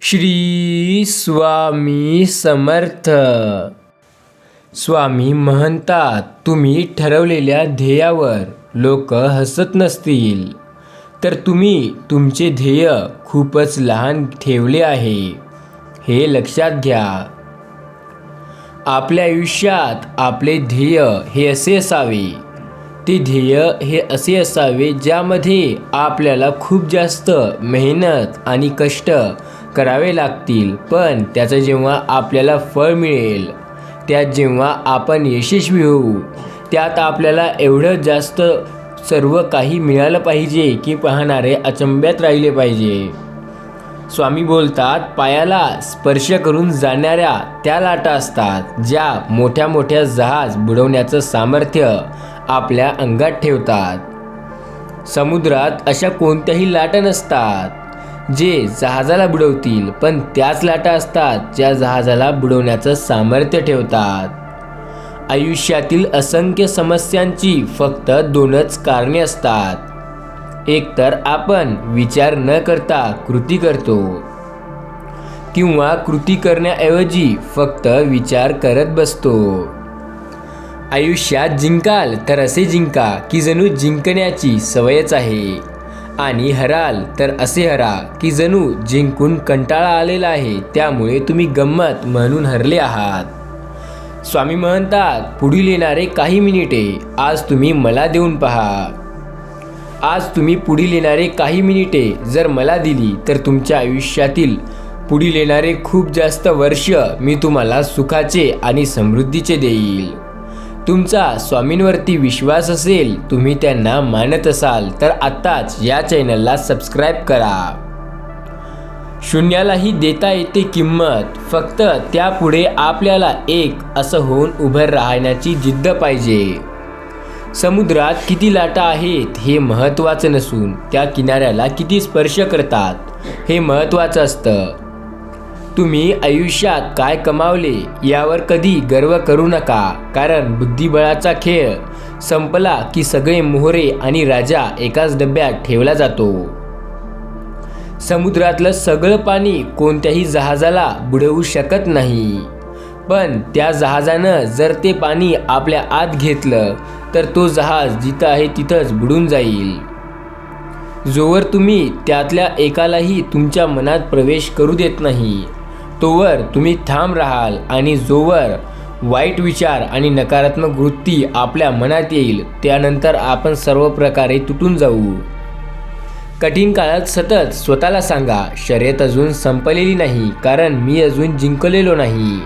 श्री स्वामी समर्थ. स्वामी म्हणतात, तुम्ही ठरवलेल्या ध्येयावर लोक हसत नसतील तर तुम्ही तुमचे ध्येय खूपच लहान ठेवले आहे, हे लक्षात घ्या. आपल्या आयुष्यात आपले ध्येय हे असे असावे, ते ध्येय हे असे असावे ज्यामध्ये आपल्याला खूप जास्त मेहनत आणि कष्ट करावे लागतील, पण त्याचं जेव्हा आपल्याला फळ मिळेल, त्यात जेव्हा आपण यशस्वी होऊ, त्यात आपल्याला एवढं जास्त सर्व काही मिळालं पाहिजे की पाहणारे अचंब्यात राहिले पाहिजे. स्वामी बोलतात, पायाला स्पर्श करून जाणाऱ्या त्या लाटा असतात ज्या मोठ्या मोठ्या जहाज बुडवण्याचं सामर्थ्य आपल्या अंगात ठेवतात. समुद्रात अशा कोणत्याही लाटा नसतात जे जहाजाला बुडवतील, पण त्याच लाटा असतात ज्या जहाजाला बुडवण्याचं सामर्थ्य ठेवतात. आयुष्यातील असंख्य समस्यांची फक्त दोनच कारणे असतात. एक तर आपण विचार न करता कृती करतो, किंवा कृती करण्याऐवजी फक्त विचार करत बसतो. आयुष्यात जिंकाल तर असे जिंका की जणू जिंकण्याची सवयच आहे, आणि हराल तर असे हरा की जणू जिंकून कंटाळा आलेला आहे, त्यामुळे तुम्ही गंमत म्हणून हरले आहात. स्वामी म्हणतात, पुढील येणारे काही मिनिटे आज तुम्ही मला देऊन पहा. आज तुम्ही पुढील येणारे काही मिनिटे जर मला दिली तर तुमच्या आयुष्यातील पुढील येणारे खूप जास्त वर्ष मी तुम्हाला सुखाचे आणि समृद्धीचे देईल. तुमचा स्वामींवरती विश्वास असेल, तुम्ही त्यांना मानत असाल तर आत्ताच या चॅनलला सबस्क्राईब करा. शून्यालाही देता येते किंमत, फक्त त्यापुढे आपल्याला एक असं होऊन उभं राहण्याची जिद्द पाहिजे. समुद्रात किती लाटा आहेत हे महत्त्वाचं नसून त्या किनाऱ्याला किती स्पर्श करतात हे महत्त्वाचं असतं. तुम्ही आयुष्यात काय कमावले यावर कधी गर्व करू नका, कारण बुद्धिबळाचा खेळ संपला की सगळे मोहरे आणि राजा एकाच डब्यात ठेवला जातो. समुद्रातलं सगळं पाणी कोणत्याही जहाजाला बुडवू शकत नाही, पण त्या जहाजानं जर ते पाणी आपल्या आत घेतलं तर तो जहाज जिथं आहे तिथंच बुडून जाईल. जोवर तुम्ही त्यातल्या एकालाही तुमच्या मनात प्रवेश करू देत नाही, तोवर तुम्ही ठाम राहाल, आणि जोवर वाईट विचार आणि नकारात्मक वृत्ती आपल्या मनात येईल, त्यानंतर आपण सर्व प्रकारे तुटून जाऊ. कठीण काळात सतत स्वतःला सांगा, शर्यत अजून संपलेली नाही, कारण मी अजून जिंकलेलो नाही.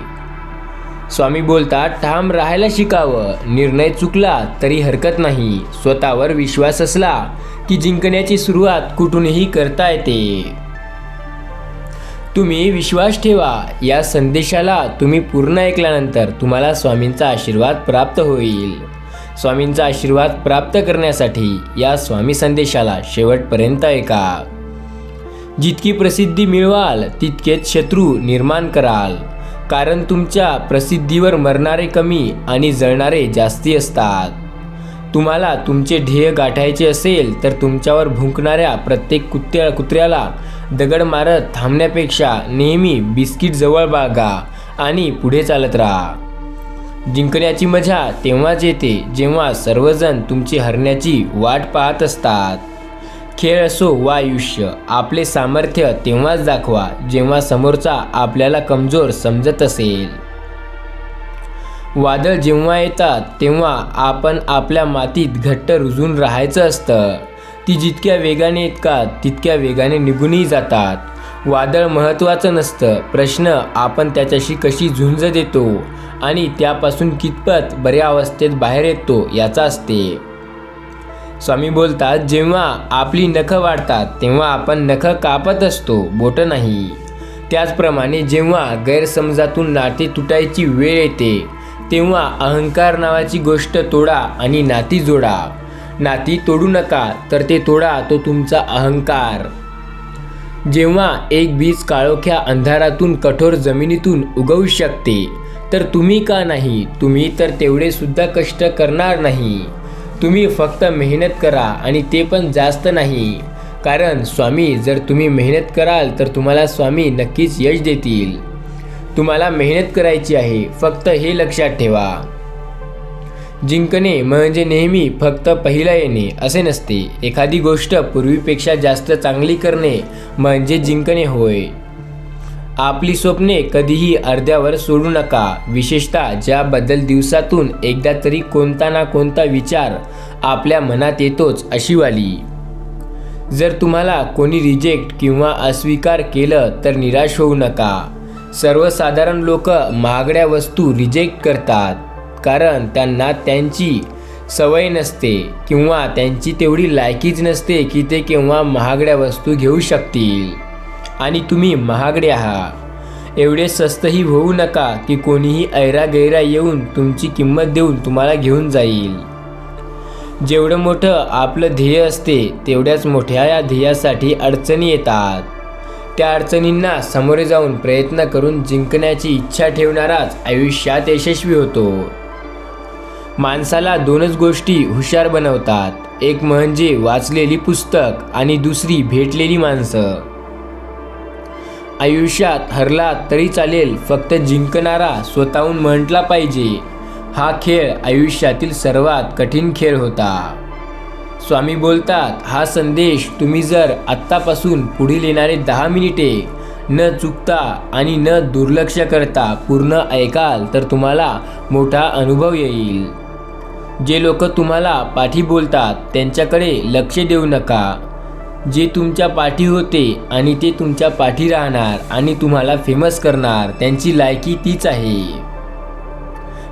स्वामी बोलतात, ठाम राहायला शिकावं. निर्णय चुकला तरी हरकत नाही. स्वतःवर विश्वास असला की जिंकण्याची सुरुवात कुठूनही करता येते. तुम्ही विश्वास ठेवा. या संदेशाला तुम्ही पूर्ण ऐकल्यानंतर तुम्हाला स्वामींचा आशीर्वाद प्राप्त होईल. स्वामींचा आशीर्वाद प्राप्त करण्यासाठी या स्वामी संदेशाला शेवटपर्यंत ऐका. जितकी प्रसिद्धी मिळवाल तितकेच शत्रू निर्माण कराल, कारण तुमच्या प्रसिद्धीवर मरणारे कमी आणि जळणारे जास्ती असतात. तुम्हाला तुमचे ध्येय गाठायचे असेल तर तुमच्यावर भुंकणाऱ्या प्रत्येक कुत्र्याला दगड मारत थांबण्यापेक्षा नेहमी बिस्किट जवळ बाळगा आणि पुढे चालत राहा. जिंकण्याची मजा तेव्हाच येते जेव्हा सर्वजण तुमची हरण्याची वाट पाहत असतात. खेळ असो वा आयुष्य, आपले सामर्थ्य तेव्हाच दाखवा जेव्हा समोरचा आपल्याला कमजोर समजत असेल. वादळ जेव्हा येतात तेव्हा आपण आपल्या मातीत घट्ट रुजून राहायचं असतं. ती जितक्या वेगाने येतात तितक्या वेगाने निघूनही जातात. वादळ महत्त्वाचं नसतं, प्रश्न आपण त्याच्याशी कशी झुंज देतो आणि त्यापासून कितपत बऱ्या अवस्थेत बाहेर येतो याचा असते. स्वामी बोलतात, जेव्हा आपली नखं वाढतात तेव्हा आपण नखं कापत असतो, बोटं नाही. त्याचप्रमाणे जेव्हा गैरसमजातून नाते तुटायची वेळ येते तेव्हा अहंकार नावाची गोष्ट तोडा आणि नाती जोडा. नाती तोडू नका, तर ते तोडा तो तुमचा अहंकार. जेव्हा एक बीज काळोख्या अंधारातून कठोर जमिनीतून उगवू शकते, तर तुम्ही का नाही? तुम्ही तर तेवढे सुद्धा कष्ट करणार नाही. तुम्ही फक्त मेहनत करा, आणि ते पण जास्त नाही. कारण स्वामी, जर तुम्ही मेहनत कराल तर तुम्हाला स्वामी नक्कीच यश देतील. तुम्हाला मेहनत करायची आहे, फक्त हे लक्षात ठेवा. जिंकणे म्हणजे नेहमी फक्त पहिला येणे असे नसते. एखादी गोष्ट पूर्वीपेक्षा जास्त चांगली करणे म्हणजे जिंकणे होय. आपली स्वप्ने कधीही अर्ध्यावर सोडू नका, विशेषतः ज्याबद्दल दिवसातून एकदा तरी कोणता ना कोणता विचार आपल्या मनात येतोच अशी वाली. जर तुम्हाला कोणी रिजेक्ट किंवा अस्वीकार केलं तर निराश होऊ नका. सर्वसाधारण लोक महागड्या वस्तू रिजेक्ट करतात कारण त्यांना त्यांची सवय नसते किंवा त्यांची तेवढी लायकीच नसते की ते केव्हा महागड्या वस्तू घेऊ शकतील. आणि तुम्ही महागडे आहात. एवढे स्वस्तही होऊ नका की कोणीही ऐरागैरा येऊन तुमची किंमत देऊन तुम्हाला घेऊन जाईल. जेवढं मोठं आपलं ध्येय असते तेवढ्याच मोठ्या या ध्येयासाठी अडचणी येतात. त्या अडचणींना सामोरे जाऊन प्रयत्न करून जिंकण्याची इच्छा ठेवणाराच आयुष्यात यशस्वी होतो. माणसाला दोनच गोष्टी हुशार बनवतात, एक म्हणजे वाचलेली पुस्तक आणि दुसरी भेटलेली माणसं. आयुष्यात हरला तरी चालेल, फक्त जिंकणारा स्वतःहून म्हटला पाहिजे. हा खेळ आयुष्यातील सर्वात कठीण खेळ होता. स्वामी बोलतात, हा संदेश तुम्ही जर आत्तापासून पुढील येणारे 10 मिनिटे न चुकता आणि न दुर्लक्ष करता पूर्ण ऐकाल तर तुम्हाला मोठा अनुभव येईल. जे लोक तुम्हाला पाठी बोलतात त्यांच्याकडे लक्ष देऊ नका. जे तुमच्या पाठी होते आणि ते तुमच्या पाठी राहणार आणि तुम्हाला फेमस करणार, त्यांची लायकी तीच आहे.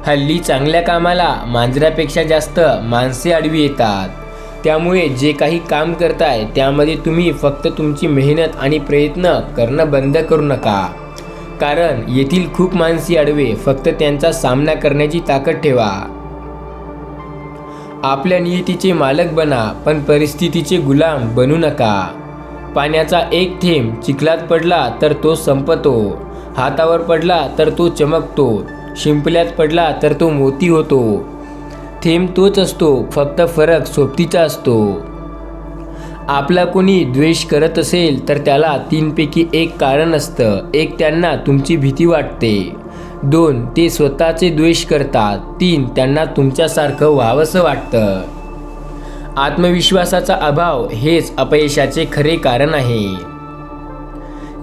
हल्ली चांगल्या कामाला मांजरापेक्षा जास्त माणसे आडवी येतात. त्यामुळे जे काही काम करताय त्यामध्ये तुम्ही फक्त तुमची मेहनत आणि प्रयत्न करणं बंद करू नका. कारण येथील खूप माणसे आडवे, फक्त त्यांचा सामना करण्याची ताकद ठेवा. आपल्या नियतीचे मालक बना, पण परिस्थितीचे गुलाम बनू नका. पाण्याचा एक थेंब चिखलात पडला तर तो संपतो, हातावर पडला तर तो चमकतो, शिंपल्यात पडला तर तो मोती होतो. थेंब तोच असतो, फक्त फरक सोबतीचा असतो. आपला कोणी द्वेष करत असेल तर त्याला 3 पैकी 1 कारण असतं. 1 त्यांना तुमची भीती वाटते, 2 ते स्वतःचे द्वेष करतात, 3 त्यांना तुमच्यासारखं व्हावंसं वाटतं. आत्मविश्वासाचा अभाव हेच अपयशाचे खरे कारण आहे.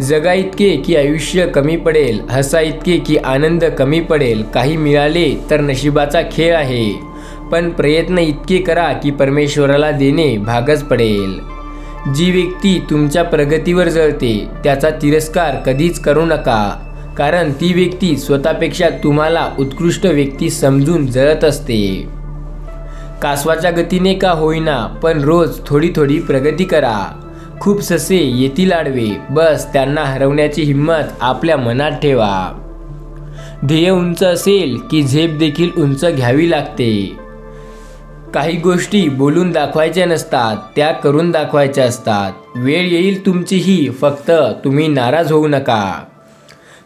जगा इतके की आयुष्य कमी पडेल, हसा इतके की आनंद कमी पडेल. काही मिळाले तर नशिबाचा खेळ आहे, पण प्रयत्न इतके करा की परमेश्वराला देणे भागच पडेल. जी व्यक्ती तुमच्या प्रगतीवर जळते त्याचा तिरस्कार कधीच करू नका, कारण ती व्यक्ती स्वतःपेक्षा तुम्हाला उत्कृष्ट व्यक्ती समजून जळत असते. कासवाच्या गतीने का होईना पण रोज थोडी थोडी प्रगती करा. खूप ससे येतील आडवे, बस त्यांना हरवण्याची हिंमत आपल्या मनात ठेवा. ध्येय उंच असेल की झेप देखील उंच घ्यावी लागते. काही गोष्टी बोलून दाखवायच्या नसतात, त्या करून दाखवायच्या असतात. वेळ येईल तुमचीही, फक्त तुम्ही नाराज होऊ नका.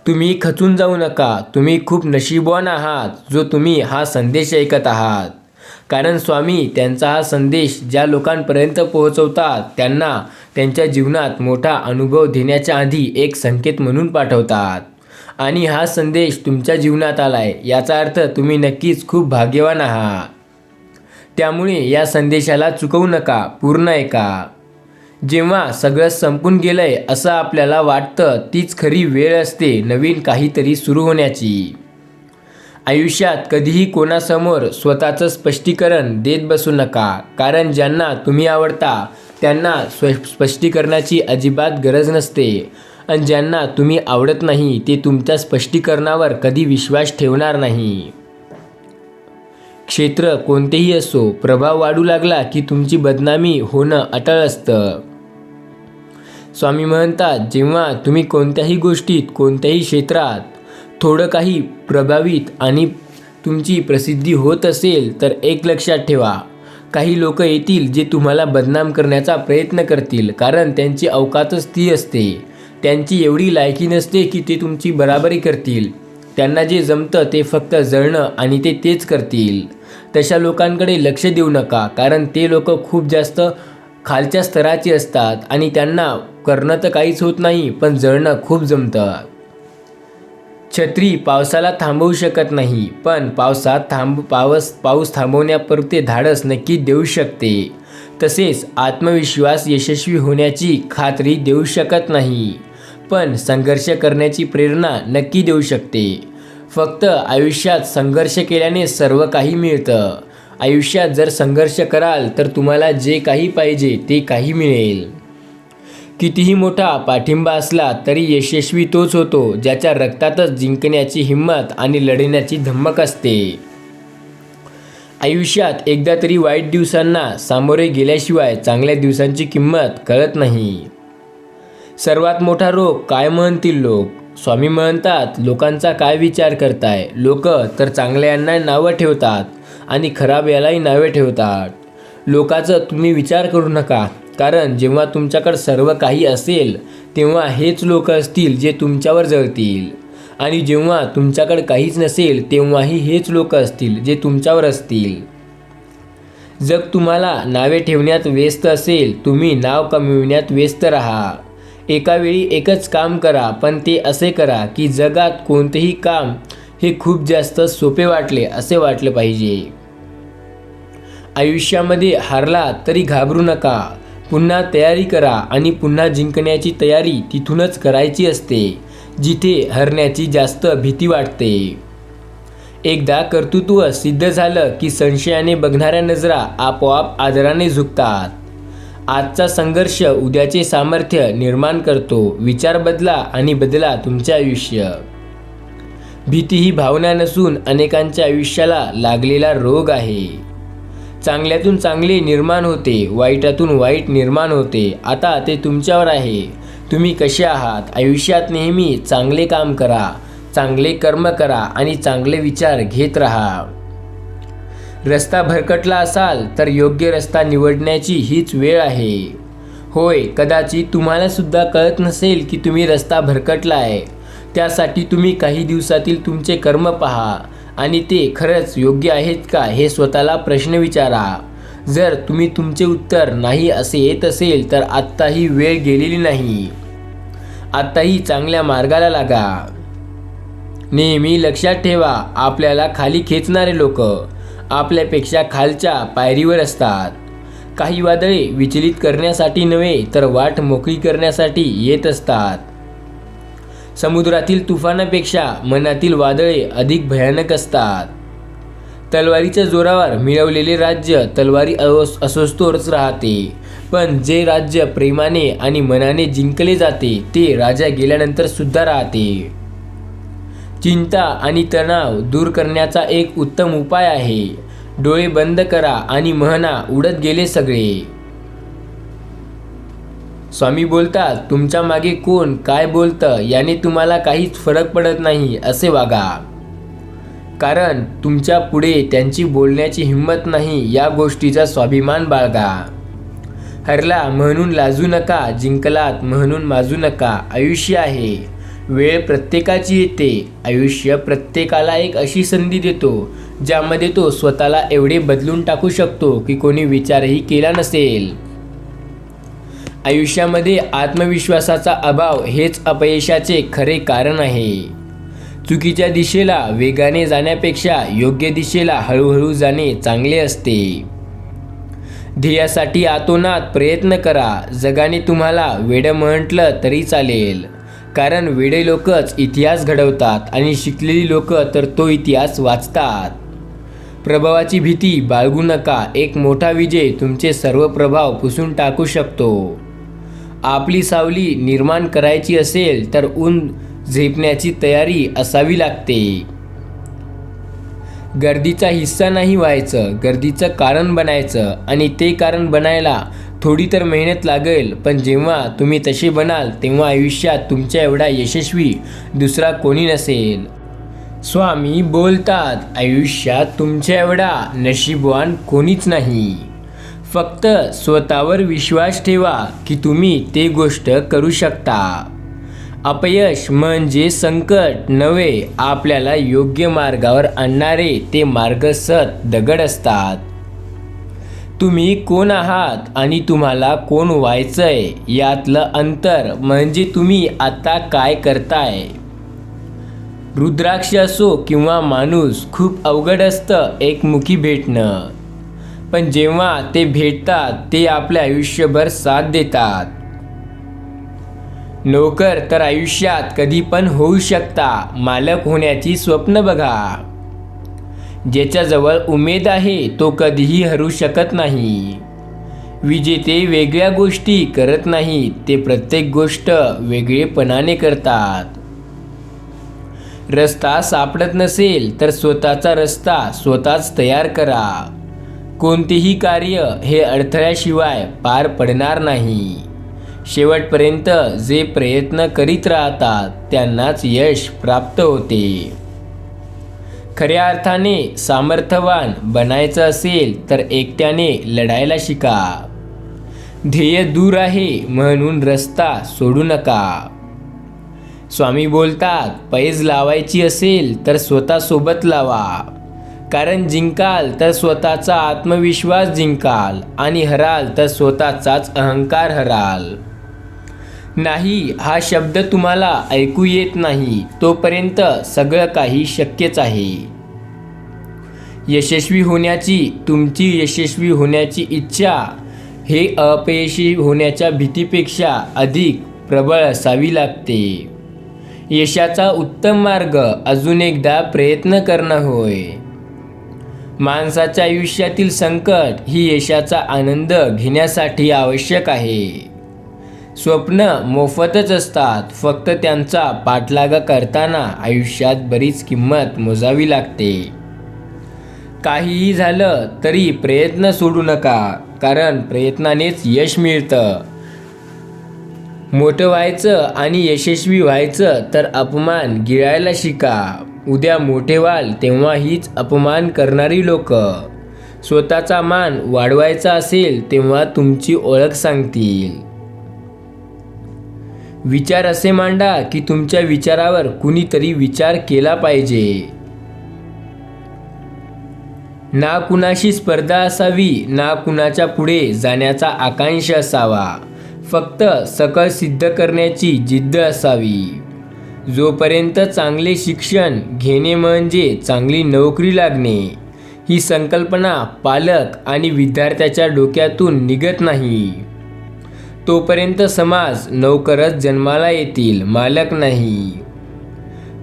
तुम्ही खचून जाऊ नका. तुम्ही खूप नशीबवान आहात जो तुम्ही हा संदेश ऐकत आहात. कारण स्वामी त्यांचा हा संदेश ज्या लोकांपर्यंत पोहोचवतात त्यांना त्यांच्या जीवनात मोठा अनुभव देण्याच्या आधी एक संकेत म्हणून पाठवतात. आणि हा संदेश तुमच्या जीवनात आलाय याचा अर्थ तुम्ही नक्कीच खूप भाग्यवान आहात. त्यामुळे या संदेशाला चुकवू नका, पूर्ण ऐका. जेव्हा सगळं संपून गेलंय असं आपल्याला वाटतं तीच खरी वेळ असते नवीन काहीतरी सुरू होण्याची. आयुष्यात कधीही कोणासमोर स्वतःचं स्पष्टीकरण देत बसू नका, कारण ज्यांना तुम्ही आवडता त्यांना स्पष्टीकरणाची अजिबात गरज नसते आणि ज्यांना तुम्ही आवडत नाही ते तुमच्या स्पष्टीकरणावर कधी विश्वास ठेवणार नाही. क्षेत्र कोणतेही असो, प्रभाव वाढू लागला की तुमची बदनामी होणं अटळ असतं. स्वामी म्हणतात, जेव्हा तुम्ही कोणत्याही गोष्टीत कोणत्याही क्षेत्रात थोडं काही प्रभावित आणि तुमची प्रसिद्धी होत असेल तर एक लक्षात ठेवा, काही लोक येतील जे तुम्हाला बदनाम करण्याचा प्रयत्न करतील, कारण त्यांची अवकातच ती असते. त्यांची एवढी लायकी नसते की ते तुमची बराबरी करतील. त्यांना जे जमतं ते फक्त जळणं आणि ते तेच करतील. तशा लोकांकडे लक्ष देऊ नका, कारण ते लोक खूप जास्त खालच्या स्तराची असतात आणि त्यांना करणं तर काहीच होत नाही, पण जळणं खूप जमतं. छत्री पावसाला थांबवू शकत नाही, पण पाऊस थांबवण्यापुरते धाडस नक्की देऊ शकते. तसेच आत्मविश्वास यशस्वी होण्याची खात्री देऊ शकत नाही, पण संघर्ष करण्याची प्रेरणा नक्की देऊ शकते. फक्त आयुष्यात संघर्ष केल्याने सर्व काही मिळतं. आयुष्यात जर संघर्ष कराल तर तुम्हाला जे काही पाहिजे ते काही मिळेल. कितीही मोठा पाठिंबा असला तरी यशस्वी तोच होतो ज्याच्या रक्तातच जिंकण्याची हिंमत आणि लढण्याची धमक असते. आयुष्यात एकदा तरी वाईट दिवसांना सामोरे गेल्याशिवाय चांगल्या दिवसांची किंमत कळत नाही. सर्वात मोठा रोग काय म्हणतील लोक. स्वामी म्हणतात, लोकांचा काय विचार करताय. लोक तर चांगल्या नावं ठेवतात आणि खराब यालाही नावे ठेवतात. लोकांचं तुम्ही विचार करू नका, कारण जेव्हा तुमच्याकडे सर्व काही असेल तेव्हा हेच लोक असतील जे तुमच्यावर जळतील, आणि जेव्हा तुमच्याकडे काहीच नसेल तेव्हाही हेच लोक असतील जे तुमच्यावर असतील. जग तुम्हाला नावे ठेवण्यात व्यस्त असेल, तुम्ही नाव कमविण्यात व्यस्त राहा. एका वेळी एकच काम करा, पण ते असे करा की जगात कोणतेही काम हे खूप जास्त सोपे वाटले असे वाटले पाहिजे. आयुष्यामध्ये हारला तरी घाबरू नका. पुन्हा तयारी करा आणि पुन्हा जिंकण्याची तयारी तिथूनच करायची असते जिथे हरण्याची जास्त भीती वाटते. एकदा कर्तृत्व सिद्ध झालं की संशयाने बघणाऱ्या नजरा आपोआप आदराने झुकतात. आजचा संघर्ष उद्याचे सामर्थ्य निर्माण करतो. विचार बदला आणि बदला तुमचे आयुष्य. भीती ही भावना नसून अनेकांच्या आयुष्याला लागलेला रोग आहे. चांगल्यातून चांगले निर्माण होते, वाईटातून वाईट निर्माण होते. आता ते तुमच्यावर आहे, तुम्ही कसे आहात. आयुष्यात नेहमी चांगले काम करा, चांगले कर्म करा आणि चांगले विचार घेत राहा. रस्ता भरकटला असाल तर योग्य रस्ता निवडण्याची हीच वेळ आहे. होय, कदाचित तुम्हाला सुद्धा कळत नसेल की तुम्ही रस्ता भरकटला आहे. त्यासाठी तुम्ही काही दिवसातील तुमचे कर्म पहा आणि ते खरंच योग्य आहेत का हे स्वतःला प्रश्न विचारा. जर तुम्ही तुमचे उत्तर नाही असे येत असेल तर आत्ताही वेळ गेलेली नाही. आत्ताही चांगल्या मार्गाला लागा. नेहमी लक्षात ठेवा, आपल्याला खाली खेचणारे लोक आपल्यापेक्षा खालच्या पायरीवर असतात. काही वादळे विचलित करण्यासाठी नव्हे तर वाट मोकळी करण्यासाठी येत असतात. समुद्रातील तुफानापेक्षा मनातील वादळे अधिक भयानक असतात. तलवारीच्या जोरावर मिळवलेले राज्य तलवारी असोस्तोच राहते, पण जे राज्य प्रेमाने आणि मनाने जिंकले जाते ते राजा गेल्यानंतर सुद्धा राहते. चिंता आणि तणाव दूर करण्याचा एक उत्तम उपाय आहे. डोळे बंद करा आणि म्हणा, उडत गेले सगळे. स्वामी बोलतात, तुमच्या मागे कोण काय बोलतं याने तुम्हाला काहीच फरक पडत नाही असे वागा. कारण तुमच्या पुढे त्यांची बोलण्याची हिंमत नाही या गोष्टीचा स्वाभिमान बाळगा. हरला म्हणून लाजू नका, जिंकलात म्हणून माजू नका. आयुष्य आहे, वेळ प्रत्येकाची येते. आयुष्य प्रत्येकाला एक अशी संधी देतो ज्यामध्ये तो स्वतःला एवढे बदलून टाकू शकतो की कोणी विचारही केला नसेल. आयुष्यामध्ये आत्मविश्वासाचा अभाव हेच अपयशाचे खरे कारण आहे. चुकीच्या दिशेला वेगाने जाण्यापेक्षा योग्य दिशेला हळूहळू जाणे चांगले असते. ध्येयासाठी आतोनात प्रयत्न करा. जगाने तुम्हाला वेडं म्हटलं तरी चालेल, कारण वेडे लोकच इतिहास घडवतात आणि शिकलेली लोक तर तो इतिहास वाचतात. प्रभावाची भीती बाळगू नका. एक मोठा विजय तुमचे सर्व प्रभाव पुसून टाकू शकतो. आपली सावली निर्माण करायची असेल तर ऊन झेपण्याची तयारी असावी लागते. गर्दीचा हिस्सा नाही व्हायचं, गर्दीचं कारण बनायचं. आणि ते कारण बनायला थोडी तर मेहनत लागेल, पण जेव्हा तुम्ही तसे बनाल तेव्हा आयुष्यात तुमच्या एवढा यशस्वी दुसरा कोणी नसेल. स्वामी बोलतात, आयुष्यात तुमच्या एवढा नशीबवान कोणीच नाही. फक्त स्वतःवर विश्वास ठेवा की तुम्ही ते गोष्ट करू शकता. अपयश म्हणजे संकट नव्हे, आपल्याला योग्य मार्गावर आणणारे ते मार्गसत दगड असतात. तुम्ही कोण आहात आणि तुम्हाला कोण व्हायचंय यातलं अंतर म्हणजे तुम्ही आता काय करताय. रुद्राक्ष असो किंवा माणूस खूप अवघड असतं एकमुखी भेटणं, पण जेव्हा ते भेटतात ते आपल्या आयुष्यभर साथ देतात. नोकर तर आयुष्यात कधी पण होऊ शकता, मालक होण्याची स्वप्न बघा. ज्याच्याजवळ उमेद आहे तो कधीही हरू शकत नाही. विजेते वेगळ्या गोष्टी करत नाहीत, ते प्रत्येक गोष्ट वेगळेपणाने करतात. रस्ता सापडत नसेल तर स्वतःचा रस्ता स्वतःच तयार करा. कोणतेही कार्य हे अडथळ्याशिवाय पार पडणार नाही. शेवटपर्यंत जे प्रयत्न करीत राहतात त्यांनाच यश प्राप्त होते. खऱ्या अर्थाने सामर्थ्यवान बनायचं असेल तर एकट्याने लढायला शिका. ध्येय दूर आहे म्हणून रस्ता सोडू नका. स्वामी बोलतात, पैज लावायची असेल तर स्वतःसोबत लावा, कारण जिंकाल तर स्वतःचा आत्मविश्वास जिंकाल आणि हराल तर स्वतःचाच अहंकार हराल. नाही हा शब्द तुम्हाला ऐकू येत नाही तोपर्यंत सगळं काही शक्यच आहे. यशस्वी होण्याची तुमची यशस्वी होण्याची इच्छा हे अपयशी होण्याच्या भीतीपेक्षा अधिक प्रबळ असावी लागते. यशाचा उत्तम मार्ग अजून एकदा प्रयत्न करणं होय. माणसाच्या आयुष्यातील संकट ही यशाचा आनंद घेण्यासाठी आवश्यक आहे. स्वप्न मोफतच असतात, फक्त त्यांचा पाठलाग करताना आयुष्यात बरीच किंमत मोजावी लागते. काहीही झालं तरी प्रयत्न सोडू नका, कारण प्रयत्नानेच यश मिळतं. मोठं व्हायचं आणि यशस्वी व्हायचं तर अपमान गिळायला शिका. उद्या मोठे व्हाल तेव्हा हीच अपमान करणारी लोक स्वतःचा मान वाढवायचा असेल तेव्हा तुमची ओळख सांगतील. विचार असे मांडा की तुमच्या विचारावर कुणीतरी विचार केला पाहिजे. ना कुणाशी स्पर्धा असावी, ना कुणाच्या पुढे जाण्याचा आकांक्षा असावा, फक्त सकल सिद्ध करण्याची जिद्द असावी. जोपर्यंत चांगले शिक्षण घेणे म्हणजे चांगली नोकरी लागणे ही संकल्पना पालक आणि विद्यार्थ्याच्या डोक्यातून निघत नाही, तोपर्यंत समाज नोकरच जन्माला येतील, मालक नाही.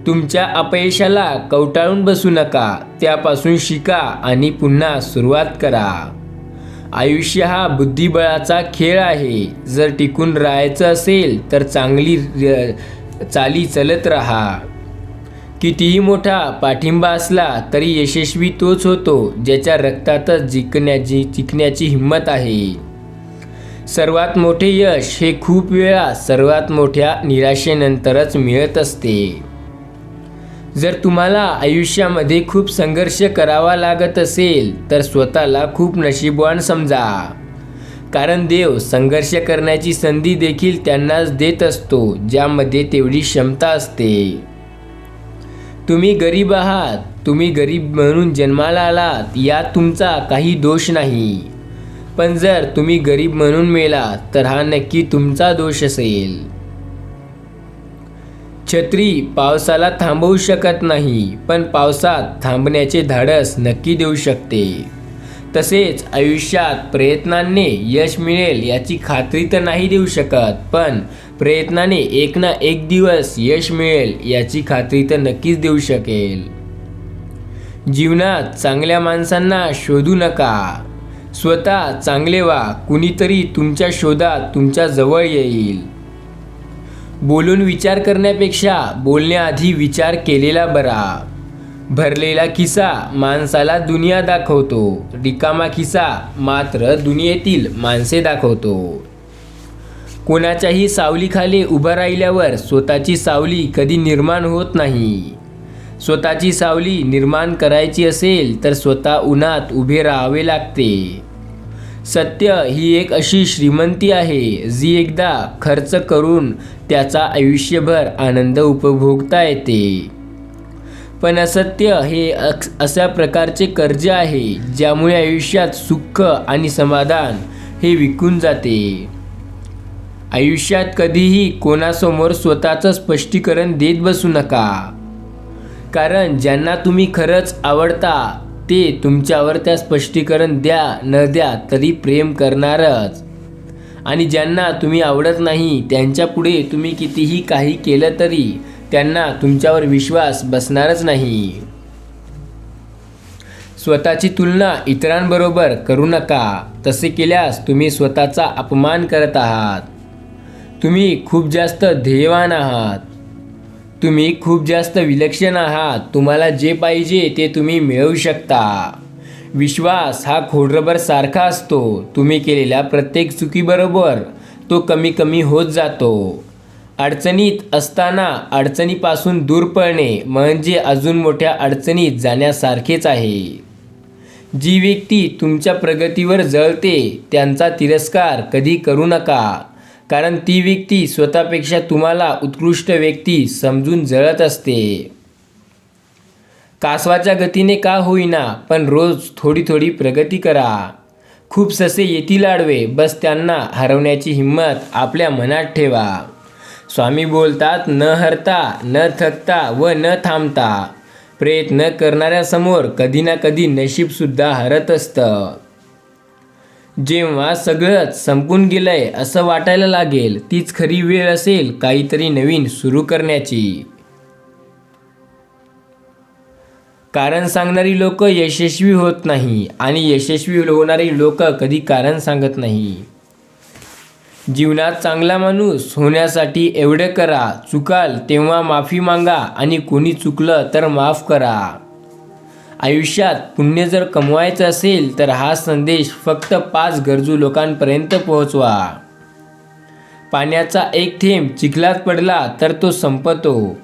तुमच्या अपयशाला कवटाळून बसू नका, त्यापासून शिका आणि पुन्हा सुरुवात करा. आयुष्य हा बुद्धिबळाचा खेळ आहे. जर टिकून राहायचं असेल तर चांगली चाली चलत राहा. कितीही मोठा पाठिंबा असला तरी यशस्वी तोच होतो ज्याच्या रक्तातच जिंकण्याची हिंमत आहे. सर्वात मोठे यश हे खूप वेळा सर्वात मोठ्या निराशेनंतरच मिळत असते. जर तुम्हाला आयुष्यामध्ये खूप संघर्ष करावा लागत असेल तर स्वतःला खूप नशीबवान समजा, कारण देव संघर्ष करण्याची संधी देखील त्यांनाच देत असतो ज्यामध्ये तेवढी क्षमता असते. तुम्ही गरीब आहात, तुम्ही गरीब म्हणून जन्माला आलात यात तुमचा काही दोष नाही, पण जर तुम्ही गरीब म्हणून मेलात तर हा नक्की तुमचा दोष असेल. छत्री पावसाला थांबवू शकत नाही, पण पावसात थांबण्याचे धाडस नक्की देऊ शकते. तसेच आयुष्यात प्रयत्नांनी यश मिळेल याची खात्री तर नाही देऊ शकत, पण प्रयत्नाने एक ना एक दिवस यश मिळेल याची खात्री तर नक्कीच देऊ शकेल. जीवनात चांगल्या माणसांना शोधू नका, स्वतः चांगले व्हा. कुणीतरी तुमच्या शोधात तुमच्या जवळ येईल. बोलून विचार करण्यापेक्षा बोलण्याआधी विचार केलेला बरा. भरलेला खिसा माणसाला दुनिया दाखवतो, रिकामा खिसा मात्र दुनियेतील माणसे दाखवतो. कोणाच्याही सावलीखाली उभं राहिल्यावर स्वतःची सावली कधी निर्माण होत नाही. स्वतःची सावली निर्माण करायची असेल तर स्वतः उन्हात उभे राहावे लागते. सत्य ही एक अशी श्रीमंती आहे जी एकदा खर्च करून त्याचा आयुष्यभर आनंद उपभोगता येते. पण असत्य हे अशा प्रकारचे कर्ज आहे ज्यामुळे आयुष्यात सुख आणि समाधान हे विकून जाते. आयुष्यात कधीही कोणासमोर स्वतःचं स्पष्टीकरण देत बसू नका, कारण ज्यांना तुम्ही खरंच आवडता ते तुमच्यावर त्या स्पष्टीकरण द्या न द्या तरी प्रेम करणारच, आणि ज्यांना तुम्ही आवडत नाही त्यांच्यापुढे तुम्ही कितीही काही केलं तरी त्यांना तुमच्यावर विश्वास बसणारच नाही. स्वतःची तुलना इतरांबरोबर करू नका. तसे केल्यास तुम्ही स्वतःचा अपमान करत आहात. तुम्ही खूप जास्त ध्येयवान आहात. तुम्ही खूप जास्त विलक्षण आहात. तुम्हाला जे पाहिजे ते तुम्ही मिळवू शकता. विश्वास हा खोडरबर सारखा असतो. तुम्ही केलेल्या प्रत्येक चुकीबरोबर तो कमी कमी होत जातो. अडचणीत असताना अडचणीपासून दूर पळणे म्हणजे अजून मोठ्या अडचणीत जाण्यासारखेच आहे. जी व्यक्ती तुमच्या प्रगतीवर जळते त्यांचा तिरस्कार कधी करू नका, कारण ती व्यक्ती स्वतःपेक्षा तुम्हाला उत्कृष्ट व्यक्ती समजून जळत असते. कासवाच्या गतीने का होईना पण रोज थोडी थोडी प्रगती करा. खूप ससे येतील आडवे, बस त्यांना हरवण्याची हिंमत आपल्या मनात ठेवा. स्वामी बोलतात, न हरता, न थकता व न थांबता. प्रयत्न करणाऱ्यासमोर कधी ना कधी नशीबसुद्धा हरत असतं. जेव्हा सगळंच संपून गेलंय असं वाटायला लागेल तीच खरी वेळ असेल काहीतरी नवीन सुरू करण्याची. कारण सांगणारी लोक यशस्वी होत नाही आणि यशस्वी होणारी लोक कधी कारण सांगत नाही. जीवनात चांगला माणूस होण्यासाठी एवढं करा, चुकाल तेव्हा माफी मागा आणि कोणी चुकलं तर माफ करा. आयुष्यात पुण्य जर कमवायचं असेल तर हा संदेश फक्त 5 गरजू लोकांपर्यंत पोहोचवा. पाण्याचा एक थेंब चिखलात पडला तर तो संपतो.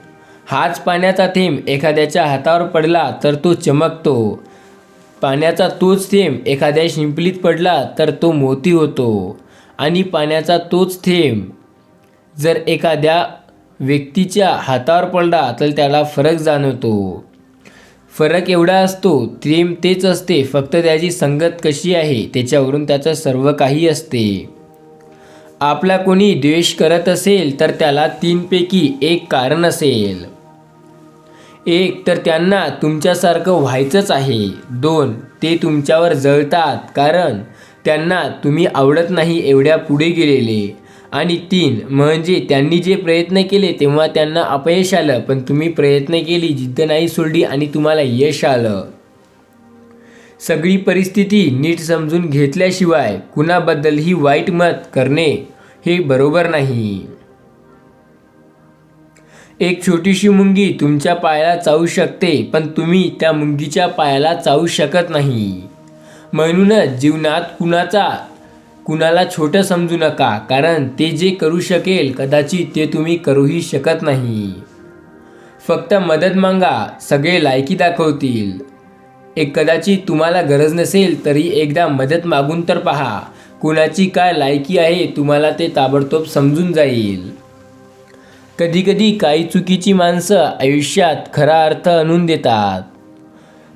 हाच पाण्याचा थेंब एखाद्याच्या हातावर पडला तर तो चमकतो. पाण्याचा तोच थेंब एखाद्या शिंपलीत पडला तर तो मोती होतो. आणि पाण्याचा तोच थेंब जर एखाद्या व्यक्तीच्या हातावर पडला तर त्याला फरक जाणवतो. फरक एवढा असतो, थेंब तेच असते, फक्त त्याची संगत कशी आहे त्याच्यावरून त्याचं सर्व काही असते. आपला कोणी द्वेष करत असेल तर त्याला 3 पैकी 1 कारण असेल. 1 तर त्यांना तुमच्यासारखं व्हायचंच आहे. 2 ते तुमच्यावर जळतात कारण त्यांना तुम्ही आवडत नाही एवढ्या पुढे गेलेले. आणि 3 म्हणजे त्यांनी जे प्रयत्न केले तेव्हा त्यांना अपयश आलं, पण तुम्ही प्रयत्न केली, जिद्द नाही सोडली आणि तुम्हाला यश आलं. सगळी परिस्थिती नीट समजून घेतल्याशिवाय कुणाबद्दलही वाईट मत करणे हे बरोबर नाही. एक छोटीशी मुंगी तुमच्या पायाला चावू शकते, पण तुम्ही त्या मुंगीच्या पायाला चावू शकत नाही. म्हणूनच जीवनात कुणाला छोटं समजू नका, कारण ते जे करू शकेल कदाचित ते तुम्ही करूही शकत नाही. फक्त मदत मागा, सगळे लायकी दाखवतील. कदाचित तुम्हाला गरज नसेल तरी एकदा मदत मागून तर पहा. कुणाची काय लायकी आहे तुम्हाला ते ताबडतोब समजून जाईल. कधीकधी काही चुकीची माणसं आयुष्यात खरा अर्थ आणून देतात.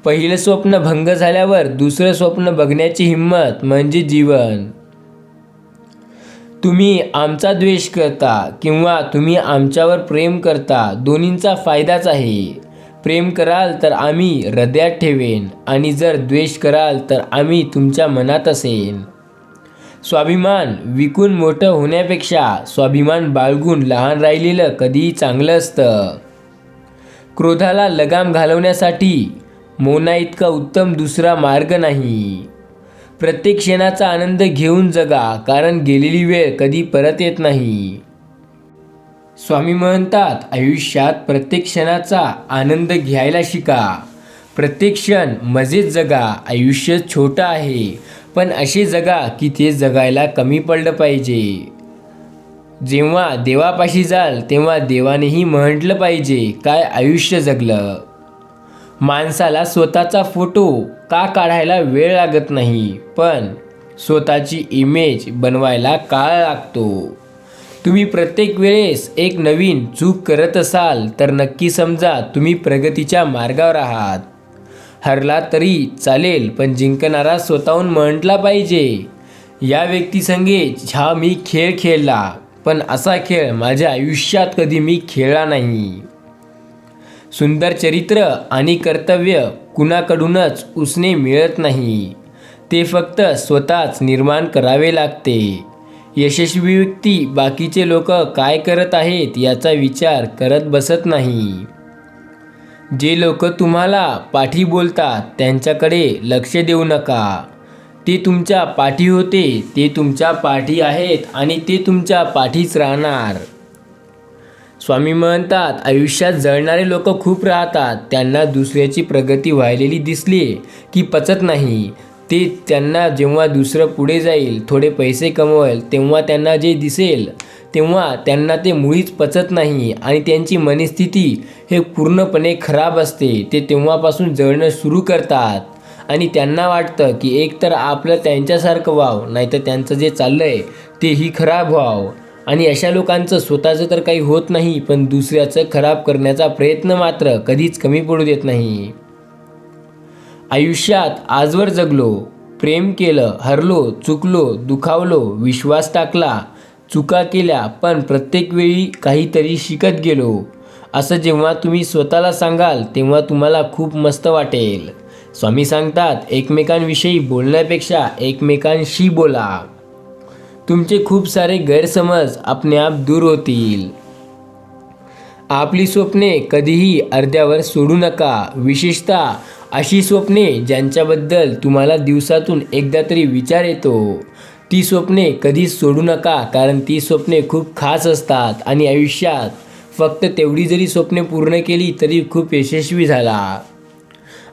पहिलं स्वप्न भंग झाल्यावर दुसरं स्वप्न बघण्याची हिंमत म्हणजे जीवन. तुम्ही आमचा द्वेष करता किंवा तुम्ही आमच्यावर प्रेम करता, दोन्हींचा फायदाच आहे. प्रेम कराल तर आम्ही हृदयात ठेवेन आणि जर द्वेष कराल तर आम्ही तुमच्या मनात असेन. स्वाभिमान विकून मोठं होण्यापेक्षा स्वाभिमान बाळगून लहान राहिलेलं कधीही चांगलं असतं. क्रोधाला लगाम घालवण्यासाठी मौना इतका उत्तम दुसरा मार्ग नाही. प्रत्येक क्षणाचा आनंद घेऊन जगा, कारण गेलेली वेळ कधी परत येत नाही. स्वामी म्हणतात, आयुष्यात प्रत्येक क्षणाचा आनंद घ्यायला शिका. प्रत्येक क्षण मजेत जगा. आयुष्य छोटं आहे, पण असे जगा की ते जगायला कमी पडलं पाहिजे. जेव्हा देवापाशी जाल तेव्हा देवानेही म्हटलं पाहिजे, काय आयुष्य जगलं. माणसाला स्वतःचा फोटो का काढायला वेळ लागत नाही, पण स्वतःची इमेज बनवायला काळ लागतो. तुम्ही प्रत्येक वेळेस एक नवीन चूक करत असाल तर नक्की समजा तुम्ही प्रगतीच्या मार्गावर आहात. हरला तरी चालेल, पण जिंकणारा स्वतःहून म्हटला पाहिजे, या व्यक्तीसंगे हा मी खेळ खेळला, पण असा खेळ माझ्या आयुष्यात कधी मी खेळला नाही. सुंदर चरित्र आणि कर्तव्य कुणाकडूनच उसने मिळत नाही, ते फक्त स्वतःच निर्माण करावे लागते. यशस्वी व्यक्ती बाकीचे लोक काय करत आहेत याचा विचार करत बसत नाही. जे लोक तुम्हाला पाठी बोलतात त्यांच्याकडे लक्ष देऊ नका. ते तुमच्या पाठी होते, ते तुमच्या पाठी आहेत आणि ते तुमच्या पाठीच राहणार. स्वामी म्हणतात, आयुष्यात जळणारे लोक खूप राहतात. त्यांना दुसऱ्याची प्रगती व्हायलेली दिसली की पचत नाही. ते त्यांना जेव्हा दुसरं पुढे जाईल, थोडे पैसे कमवेल, तेव्हा त्यांना जे दिसेल तेव्हा त्यांना ते मुळीच पचत नाही आणि त्यांची मनस्थिती हे पूर्णपणे खराब असते. ते तेव्हापासून जळणं सुरू करतात आणि त्यांना वाटतं की एकतर आपलं त्यांच्यासारखं व्हावं, नाहीतर त्यांचं जे चाललं आहे तेही खराब व्हावं. आणि अशा लोकांचं स्वतःचं तर काही होत नाही, पण दुसऱ्याचं खराब करण्याचा प्रयत्न मात्र कधीच कमी पडू देत नाही. आयुष्यात आजवर जगलो, प्रेम केलं, हरलो, चुकलो, दुखावलो, विश्वास टाकला, चुका केल्या, पण प्रत्येक वेळी काहीतरी शिकत गेलो, असं जेव्हा तुम्ही स्वतःला सांगाल तेव्हा तुम्हाला खूप मस्त वाटेल. स्वामी सांगतात, एकमेकांविषयी बोलण्यापेक्षा एकमेकांशी बोला. तुमचे खूप सारे गैरसमज आपणआप दूर होतील. आपली स्वप्ने कधीही अर्ध्यावर सोडू नका, विशेषतः अशी स्वप्ने ज्यांच्याबद्दल तुम्हाला दिवसातून एकदा तरी विचार येतो. ती स्वप्ने कधीच सोडू नका, कारण ती स्वप्ने खूप खास असतात आणि आयुष्यात फक्त तेवढी जरी स्वप्ने पूर्ण केली तरी खूप यशस्वी झाला.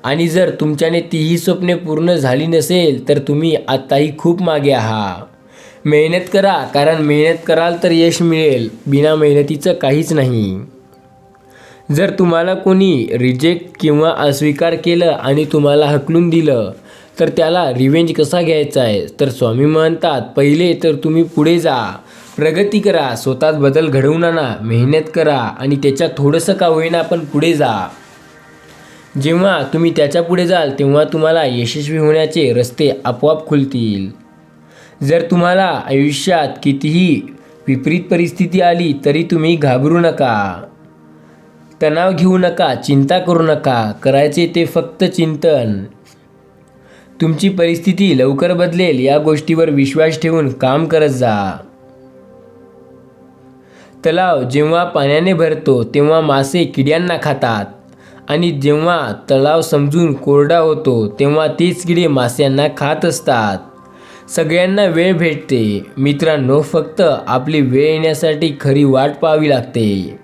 आणि जर तुमच्याने तीही स्वप्ने पूर्ण झाली नसेल तर तुम्ही आत्ताही खूप मागे आहात. मेहनत करा, कारण मेहनत कराल तर यश मिळेल. बिना मेहनतीचं काहीच नाही. जर तुम्हाला कोणी रिजेक्ट किंवा अस्वीकार केलं आणि तुम्हाला हकलून दिलं तर त्याला रिवेंज कसा घ्यायचा आहे, तर स्वामी म्हणतात, पहिले तर तुम्ही पुढे जा, प्रगती करा, स्वतःत बदल घडवून आणा, मेहनत करा आणि त्याच्यात थोडंसं का होईना पण पुढे जा. जेव्हा तुम्ही त्याच्या पुढे जाल तेव्हा तुम्हाला यशस्वी होण्याचे रस्ते आपोआप खुलतील. जर तुम्हाला आयुष्यात कितीही विपरीत परिस्थिती आली तरी तुम्ही घाबरू नका, तणाव घेऊ नका, चिंता करू नका. करायचे ते फक्त चिंतन. तुमची परिस्थिती लवकर बदलेल या गोष्टीवर विश्वास ठेवून काम करत जा. तलाव जेव्हा पाण्याने भरतो तेव्हा मासे किड्यांना खातात आणि जेव्हा तलाव समजून कोरडा होतो तेव्हा तेच किडे मास्यांना खात असतात. सगळ्यांना वेळ भेटते मित्रांनो, फक्त आपली वेळ येण्यासाठी खरी वाट पाहावी लागते.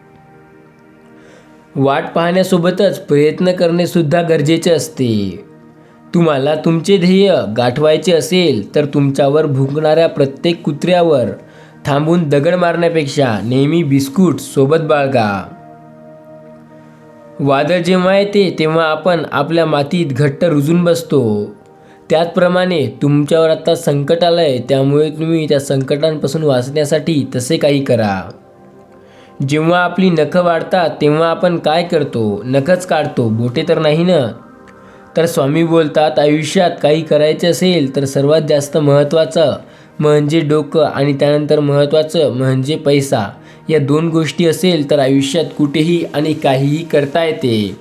वाट पाहण्यासोबतच प्रयत्न करणे सुद्धा गरजेचे असते. तुम्हाला तुमचे ध्येय गाठवायचे असेल तर तुमच्यावर भुंकणाऱ्या प्रत्येक कुत्र्यावर थांबून दगड मारण्यापेक्षा नेहमी बिस्कुट सोबत बाळगा. वादळ जेव्हा येते तेव्हा आपण आपल्या मातीत घट्ट रुजून बसतो. त्याचप्रमाणे तुमच्यावर आता संकट आलं आहे, त्यामुळे तुम्ही त्या संकटांपासून वाचण्यासाठी तसे काही करा. जेव्हा आपली नखं वाढतात तेव्हा आपण काय करतो, नखच काढतो, बोटे तर नाही ना. तर स्वामी बोलतात, आयुष्यात काही करायचे असेल तर सर्वात जास्त महत्त्वाचं म्हणजे डोकं आणि त्यानंतर महत्त्वाचं म्हणजे पैसा. या दोन गोष्टी असेल तर आयुष्यात कुठेही आणि काहीही करता येते.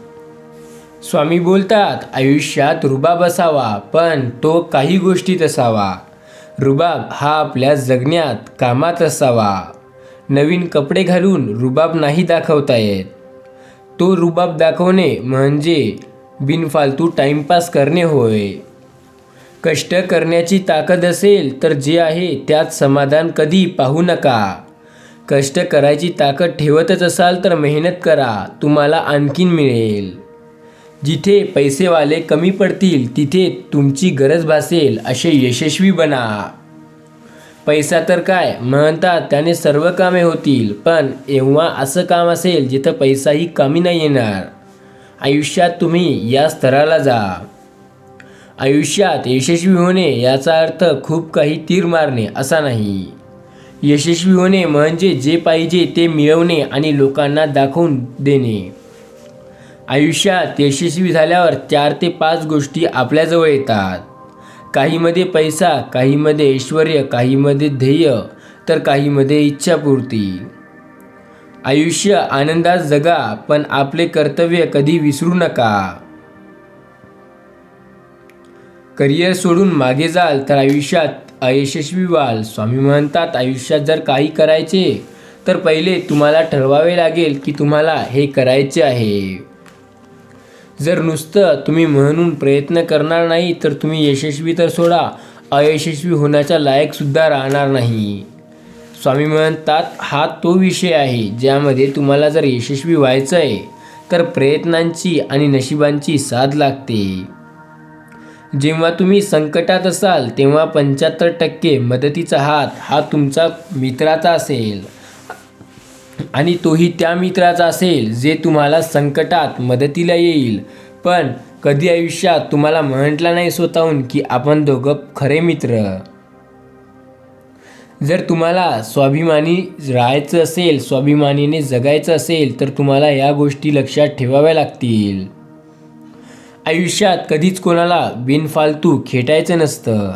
स्वामी बोलतात, आयुष्यात रुबाब असावा, पण तो काही गोष्टीत असावा. रुबाब हा आपल्या जगण्यात कामात असावा. नवीन कपडे घालून रुबाब नाही दाखवता येत. तो रुबाब दाखवणे म्हणजे बिनफालतू टाइमपास करणे होय. कष्ट करण्याची ताकद असेल तर जे आहे त्यात समाधान कधी पाहू नका. कष्ट करायची ताकद ठेवतच असाल तर मेहनत करा, तुम्हाला आणखीन मिळेल. जिथे पैसेवाले कमी पडतील तिथे तुमची गरज भासेल असे यशस्वी बना. पैसा तर काय म्हणतात त्याने सर्व कामे होतील, पण एव्हा असं काम असेल जिथं पैसाही कामी नाही येणार. आयुष्यात तुम्ही या स्तराला जा. आयुष्यात यशस्वी होणे याचा अर्थ खूप काही तीर मारणे असा नाही. यशस्वी होणे म्हणजे जे पाहिजे ते मिळवणे आणि लोकांना दाखवून देणे. आयुष्यात यशस्वी झाल्यावर 4 ते 5 गोष्टी आपल्याजवळ येतात. काहीमध्ये पैसा, काहीमध्ये ऐश्वर्य, काहीमध्ये ध्येय, तर काहीमध्ये इच्छापूर्ती. आयुष्य आनंदात जगा, पण आपले कर्तव्य कधी विसरू नका. करिअर सोडून मागे जाल तर आयुष्यात अयशस्वी व्हाल. स्वामी म्हणतात, आयुष्यात जर काही करायचे तर पहिले तुम्हाला ठरवावे लागेल की तुम्हाला हे करायचे आहे. जर नुसतं तुम्ही म्हणून प्रयत्न करणार नाही तर तुम्ही यशस्वी तर सोडा, अयशस्वी होण्याच्या लायकसुद्धा राहणार नाही. स्वामी म्हणतात, हा तो विषय आहे ज्यामध्ये तुम्हाला जर यशस्वी व्हायचं आहे तर प्रयत्नांची आणि नशिबांची साथ लागते. जेव्हा तुम्ही संकटात असाल तेव्हा 75% मदतीचा हात हा तुमचा मित्राचा असेल, आणि तोही त्या मित्राचा असेल जे तुम्हाला संकटात मदतीला येईल. पण कधी आयुष्यात तुम्हाला म्हटलं नाही स्वतःहून की आपण दोघं खरे मित्र. जर तुम्हाला स्वाभिमानी राहायचं असेल, स्वाभिमानीने जगायचं असेल तर तुम्हाला या गोष्टी लक्षात ठेवाव्या लागतील. आयुष्यात कधीच कोणाला बिनफालतू खेटायचं नसतं.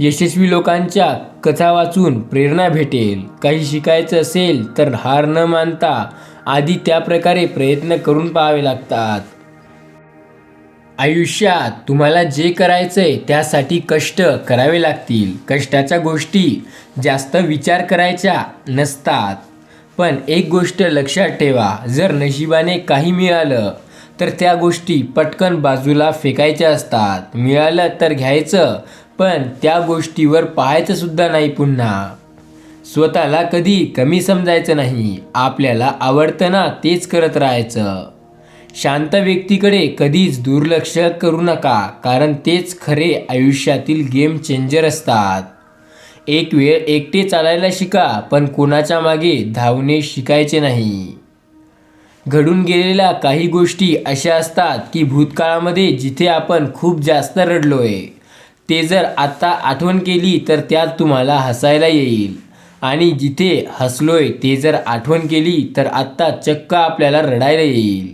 यशस्वी लोकांच्या कथा वाचून प्रेरणा भेटेल. काही शिकायचं असेल तर हार न मानता आधी त्या प्रकारे प्रयत्न करून पाहावे लागतात. आयुष्यात तुम्हाला जे करायचंय त्यासाठी कष्ट करावे लागतील. कष्टाच्या गोष्टी जास्त विचार करायच्या नसतात. पण एक गोष्ट लक्षात ठेवा, जर नशिबाने काही मिळालं तर त्या गोष्टी पटकन बाजूला फेकायच्या असतात. मिळालं तर घ्यायचं, पण त्या गोष्टीवर पाहायचं सुद्धा नाही पुन्हा. स्वतःला कधी कमी समजायचं नाही. आपल्याला आवडतं ना तेच करत राहायचं. शांत व्यक्तीकडे कधीच दुर्लक्ष करू नका, कारण तेच खरे आयुष्यातील गेम चेंजर असतात. एक वेळ एकटे चालायला शिका, पण कोणाच्या मागे धावणे शिकायचे नाही. घडून गेलेल्या काही गोष्टी अशा असतात की भूतकाळामध्ये जिथे आपण खूप जास्त रडलोय ते जर आत्ता आठवण केली तर त्यात तुम्हाला हसायला येईल, आणि जिथे हसलोय ते जर आठवण केली तर आत्ता चक्क आपल्याला रडायला येईल.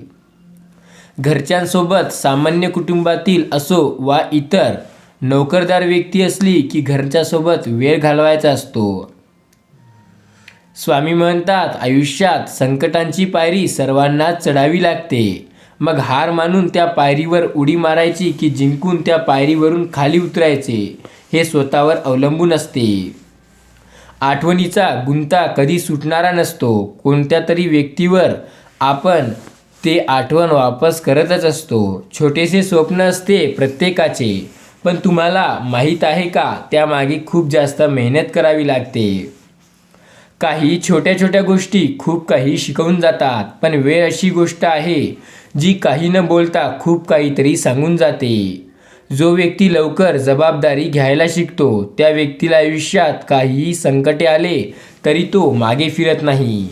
घरच्यांसोबत, सामान्य कुटुंबातील असो वा इतर नोकरदार व्यक्ती असली की घरच्यासोबत वेळ घालवायचा असतो. स्वामी म्हणतात, आयुष्यात संकटांची पायरी सर्वांनाच चढावी लागते. मग हार मानून त्या पायरीवर उडी मारायची की जिंकून त्या पायरीवरून खाली उतरायचे हे स्वतःवर अवलंबून असते. आठवणीचा गुंता कधी सुटणारा नसतो. कोणत्या तरी व्यक्तीवर आपण ते आठवण वापस करतच असतो. छोटेसे स्वप्न असते प्रत्येकाचे, पण तुम्हाला माहीत आहे का त्यामागे खूप जास्त मेहनत करावी लागते. काही छोट्या छोट्या गोष्टी खूप काही शिकवून जातात, पण वेळ अशी गोष्ट आहे जी काही न बोलता खूप काहीतरी सांगून जाते. जो व्यक्ती लवकर जबाबदारी घ्यायला शिकतो त्या व्यक्तीला आयुष्यात काहीही संकटे आले तरी तो मागे फिरत नाही.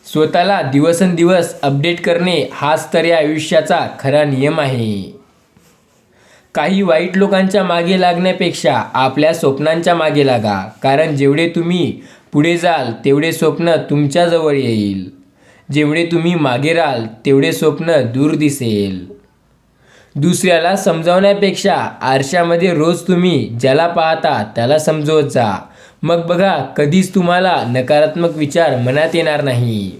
स्वतःला दिवसेंदिवस अपडेट करणे हाच तर या आयुष्याचा खरा नियम आहे. काही वाईट लोकांच्या मागे लागण्यापेक्षा आपल्या स्वप्नांच्या मागे लागा, कारण जेवढे तुम्ही पुढे जाल तेवढे स्वप्न तुमच्याजवळ येईल. जेवढे तुम्ही मागे राहाल तेवढे स्वप्न दूर दिसेल. दुसऱ्याला समजावण्यापेक्षा आरशामध्ये रोज तुम्ही ज्याला पाहता त्याला समजवत जा. मग बघा, कधीच तुम्हाला नकारात्मक विचार मनात येणार नाही.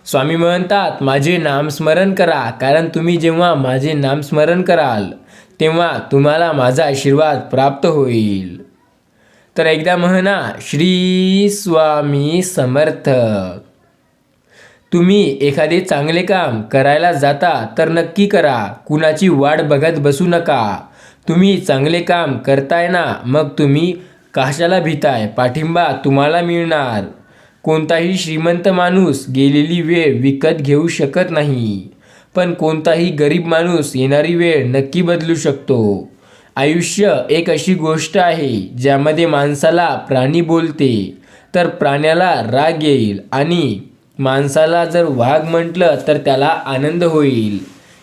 स्वामी म्हणतात, माझे नामस्मरण करा, कारण तुम्ही जेव्हा माझे नामस्मरण कराल तेव्हा तुम्हाला माझा आशीर्वाद प्राप्त होईल. तर एकदा म्हणा, श्री स्वामी समर्थ. तुम्ही एखादे चांगले काम करायला जाता तर नक्की करा. कुणाची वाट बघत बसू नका. तुम्ही चांगले काम करताय ना, मग तुम्ही कशाला भीताय? पाठिंबा तुम्हाला मिळणार. कोणताही श्रीमंत माणूस गेलेली वेळ विकत घेऊ शकत नाही, पण कोणताही गरीब माणूस येणारी वेळ नक्की बदलू शकतो. आयुष्य एक अशी गोष्ट आहे ज्यामध्ये माणसाला प्राणी बोलते तर प्राण्याला राग येईल, आणि माणसाला जर वाघ म्हटलं तर त्याला आनंद होईल.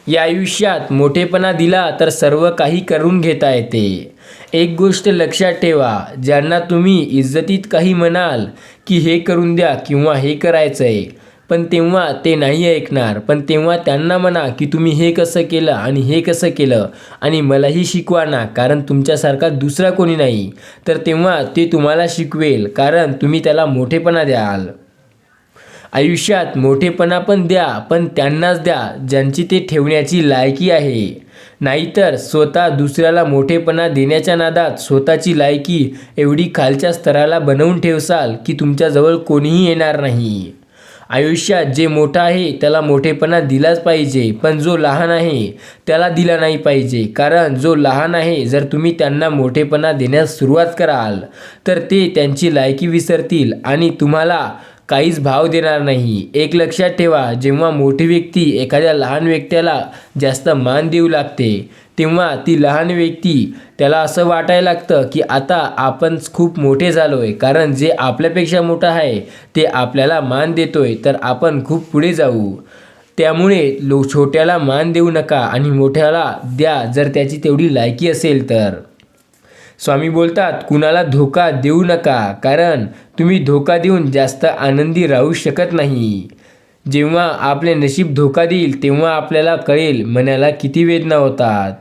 या आयुष्यात मोठेपणा दिला तर सर्व काही करून घेता येते. एक गोष्ट लक्षात ठेवा, ज्यांना तुम्ही इज्जतीत काही म्हणाल की हे करून द्या किंवा हे करायचं आहे, पण तेव्हा ते नाही ऐकणार. पण तेव्हा त्यांना म्हणा की तुम्ही हे कसं केलं आणि हे कसं केलं आणि मलाही शिकवा ना, कारण तुमच्यासारखा दुसरा कोणी नाही. तर तेव्हा ते तुम्हाला शिकवेल, कारण तुम्ही त्याला मोठेपणा द्याल. आयुष्यात मोठेपणा पण द्या, पण त्यांनाच द्या ज्यांची ते ठेवण्याची लायकी आहे. नाहीतर स्वतः दुसऱ्याला मोठेपणा देण्याच्या नादात स्वतःची लायकी एवढी खालच्या स्तराला बनवून ठेवसाल की तुमच्याजवळ कोणीही येणार नाही. आयुष्यात जे मोठं आहे त्याला मोठेपणा दिलाच पाहिजे, पण जो लहान आहे त्याला दिला नाही पाहिजे. कारण जो लहान आहे, जर तुम्ही त्यांना मोठेपणा देण्यास सुरुवात कराल तर ते त्यांची लायकी विसरतील आणि तुम्हाला काहीच भाव देणार नाही. एक लक्षात ठेवा, जेव्हा मोठी व्यक्ती एखाद्या लहान व्यक्तीला जास्त मान देऊ लागते तेव्हा ती लहान व्यक्ती त्याला असं वाटायला लागतं की आता आपण खूप मोठे झालो आहे, कारण जे आपल्यापेक्षा मोठं आहे ते आपल्याला मान देतोय तर आपण खूप पुढे जाऊ. त्यामुळे छोट्याला मान देऊ नका आणि मोठ्याला द्या जर त्याची तेवढी लायकी असेल तर. स्वामी बोलतात, कुणाला धोका देऊ नका, कारण तुम्ही धोका देऊन जास्त आनंदी राहू शकत नाही. जेव्हा आपले नशीब धोका देईल तेव्हा आपल्याला कळेल मनाला किती वेदना होतात.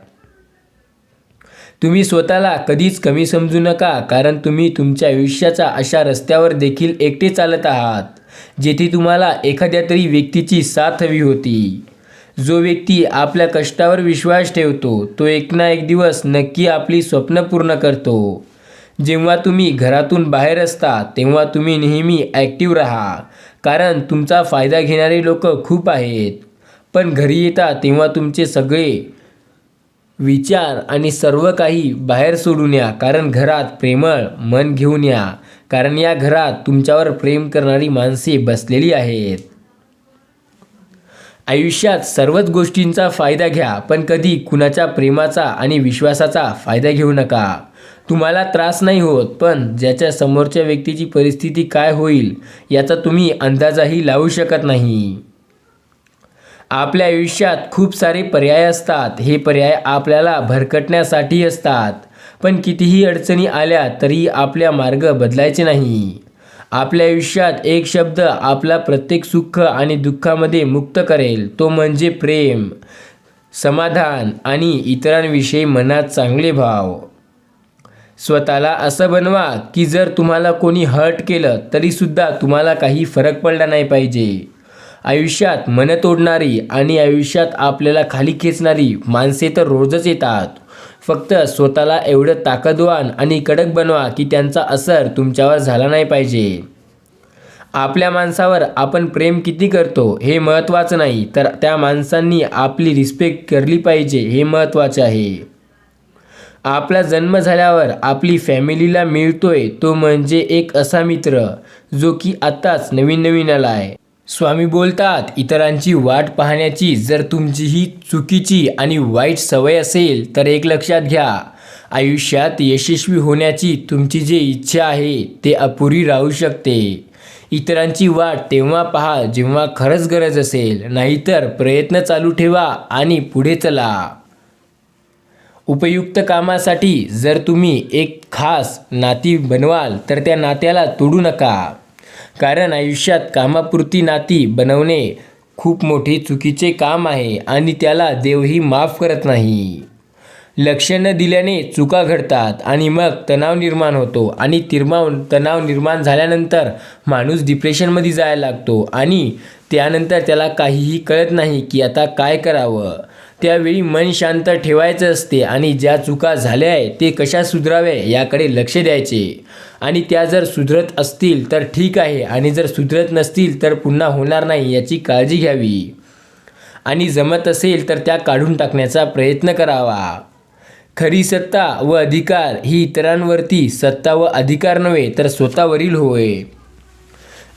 तुम्ही स्वतःला कधीच कमी समजू नका, कारण तुम्ही तुमच्या आयुष्याच्या अशा रस्त्यावर देखील एकटे चालत आहात जेथे तुम्हाला एखाद्या तरी व्यक्तीची साथ हवी होती. जो व्यक्ती आपल्या कष्टावर विश्वास ठेवतो तो एक ना एक दिवस नक्की आपली स्वप्न पूर्ण करतो. जेव्हा तुम्ही घरातून बाहेर असता तेव्हा तुम्ही नेहमी ॲक्टिव्ह राहा, कारण तुमचा फायदा घेणारे लोक खूप आहेत. पण घरी येता तेव्हा तुमचे सगळे विचार आणि सर्व काही बाहेर सोडून या, कारण घरात प्रेमळ मन घेऊन या, कारण या घरात तुमच्यावर प्रेम करणारी माणसे बसलेली आहेत. आयुष्यात सर्वच गोष्टींचा फायदा घ्या, पण कधी कुणाच्या प्रेमाचा आणि विश्वासाचा फायदा घेऊ नका. तुम्हाला त्रास नाही होत, पण ज्याच्या समोरच्या व्यक्तीची परिस्थिती काय होईल याचा तुम्ही अंदाजही लावू शकत नाही. आपल्या आयुष्यात खूप सारे पर्याय असतात. हे पर्याय आपल्याला भरकटण्यासाठी असतात, पण कितीही अडचणी आल्या तरी आपला मार्ग बदलायचे नाही. आपल्या आयुष्यात एक शब्द आपला प्रत्येक सुख आणि दुःखामध्ये मुक्त करेल, तो म्हणजे प्रेम, समाधान आणि इतरांविषयी मनात चांगले भाव. स्वतःला असं बनवा की जर तुम्हाला कोणी हर्ट केलं तरीसुद्धा तुम्हाला काही फरक पडला नाही पाहिजे. आयुष्यात मन तोडणारी आणि आयुष्यात आपल्याला खाली खेचणारी माणसे तर रोजच येतात. फक्त स्वतःला एवढं ताकदवान आणि कडक बनवा की त्यांचा असर तुमच्यावर झाला नाही पाहिजे. आपल्या माणसावर आपण प्रेम किती करतो हे महत्त्वाचं नाही, तर त्या माणसांनी आपली रिस्पेक्ट केली पाहिजे हे महत्त्वाचे आहे. आपला जन्म झाल्यावर आपली फॅमिलीला मिळतोय तो म्हणजे एक असा मित्र जो की आत्ताच नवीन नवीन आला आहे. स्वामी बोलतात, इतरांची वाट पाहण्याची जर तुमची ही चुकीची आणि वाईट सवय असेल तर एक लक्षात घ्या, आयुष्यात यशस्वी होण्याची तुमची जी इच्छा आहे ते अपुरी राहू शकते. इतरांची वाट तेव्हा पहा जेव्हा खरंच गरज असेल, नाहीतर प्रयत्न चालू ठेवा आणि पुढे चला. उपयुक्त कामासाठी जर तुम्ही एक खास नाती बनवाल तर त्या नात्याला तोडू नका, कारण आयुष्यात कामापुरती नाती बनवणे खूप मोठे चुकीचे काम आहे आणि त्याला देवही माफ करत नाही. लक्ष न दिल्याने चुका घडतात आणि मग तणाव निर्माण होतो आणि तणाव निर्माण झाल्यानंतर माणूस डिप्रेशनमध्ये जायला लागतो आणि त्यानंतर त्याला काहीही कळत नाही की आता काय करावं. त्यावेळी मन शांत ठेवायचं असते आणि ज्या चुका झाल्या आहे ते कशा सुधारावे याकडे लक्ष द्यायचे आणि त्या जर सुधरत असतील तर ठीक आहे आणि जर सुधरत नसतील तर पुन्हा होणार नाही याची काळजी घ्यावी आणि जमत असेल तर त्या काढून टाकण्याचा प्रयत्न करावा. खरी सत्ता व अधिकार ही इतरांवरती सत्ता व अधिकार नव्हे तर स्वतःवरील होय.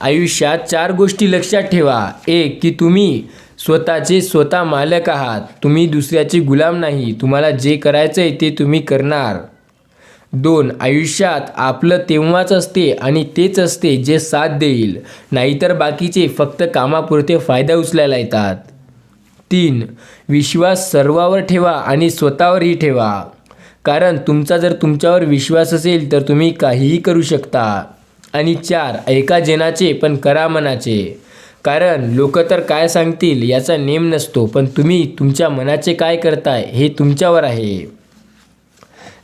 आयुष्यात 4 गोष्टी लक्षात ठेवा. 1 की तुम्ही स्वतःचे स्वतः मालक आहात, तुम्ही दुसऱ्याचे गुलाम नाही. तुम्हाला जे करायचं आहे ते तुम्ही करणार. 2 आयुष्यात आपलं तेव्हाच असते आणि तेच असते जे साथ देईल, नाहीतर बाकीचे फक्त कामापुरते फायदा उचलायला येतात. 3. विश्वास सर्वावर ठेवा आणि स्वतःवरही ठेवा. कारण तुमचा जर तुमच्यावर विश्वास असेल तर तुम्ही काहीही करू शकता. आणि 4. ऐका जनाचे पण करा मनाचे. कारण लोक तर काय सांगतील याचा नेम नसतो, पण तुम्ही तुमच्या मनाचे काय करताय हे तुमच्यावर आहे.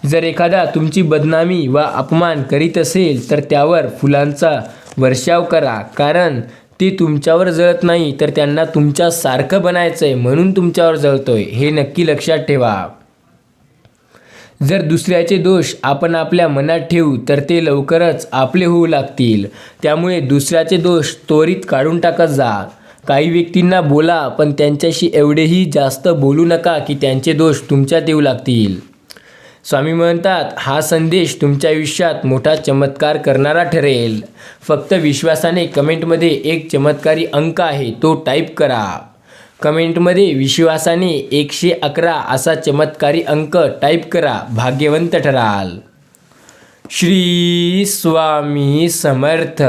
जर एखादा तुमची बदनामी वा अपमान करीत असेल तर त्यावर फुलांचा वर्षाव करा. कारण ते तुमच्यावर जळत नाही तर त्यांना तुमच्यासारखं बनायचं आहे म्हणून तुमच्यावर जळतोय, हे नक्की लक्षात ठेवा. जर दुसऱ्याचे दोष आपण आपल्या मनात ठेवू तर ते लवकरच आपले होऊ लागतील. त्यामुळे दुसऱ्याचे दोष त्वरित काढून टाकत जा. काही व्यक्तींना बोला, पण त्यांच्याशी एवढेही जास्त बोलू नका की त्यांचे दोष तुमच्यात येऊ लागतील. स्वामी म्हणतात, हा संदेश तुमच्या आयुष्यात मोठा चमत्कार करणारा ठरेल. फक्त विश्वासाने कमेंटमध्ये एक चमत्कारी अंक आहे तो टाईप करा. कमेंटमध्ये विश्वासाने 111 असा चमत्कारी अंक टाईप करा. भाग्यवंत ठराल. श्री स्वामी समर्थ.